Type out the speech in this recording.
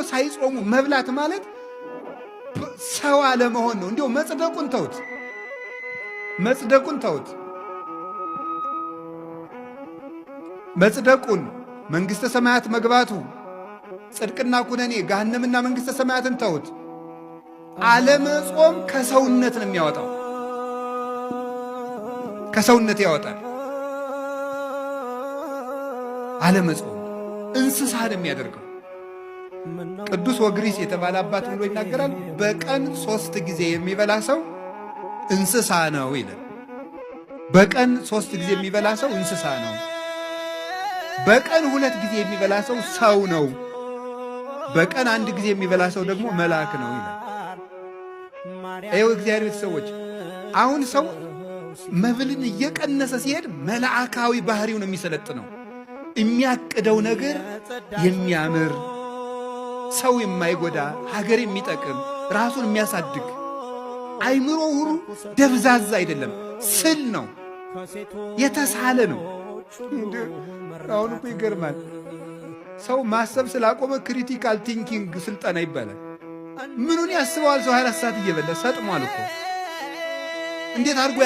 ሳይጾሙ መብላት ማለት ሰው አለመሆን ነው። እንዲያው መጽደቁን ተውት። መጽደቁን መንግሥተ ሰማያት መግባቱ ጽድቅና ኩነኔ ገሃነምና መንግሥተ ሰማያትን ተውት። አለመጾም ከሰውነት ነው የሚያወጣው። ከሰውነት ያወጣል። አለመጾም እንስሳ ነው የሚያደርገው። ቅዱስ ወግሪስ የተባለ አባት ብሎ ይናገራል። በቀን 3 ጊዜ የሚበላ ሰው እንስሳ ነው ይላል። በቀን 3 ጊዜ የሚበላ ሰው እንስሳ ነው። በቀን 2 ጊዜ የሚበላ ሰው ሰው ነው። በቀን 1 ጊዜ የሚበላ ሰው ደግሞ መልአክ ነው ይላል። እግዚአብሔር ቤተሰቦች፣ አሁን ሰው መብልን እየቀነሰ ሲሄድ መልአካዊ ባህሪውን የሚሰለጥነው የሚያቅደው ነገር የሚያምር ሰው የማይጎዳ ሀገር የሚጠቅም ራሱን የሚያሳድግ አይምሮ ሁሉ ደብዛዛ አይደለም፣ ስል ነው፣ የተሳለ ነው። አሁን እኮ ይገርማል። ሰው ማሰብ ስላቆመ ክሪቲካል ቲንኪንግ ስልጠና ይባላል። ምኑን ያስበዋል? ሰው 24 ሰዓት እየበላ ሰጥሟል እኮ። እንዴት አድርጎ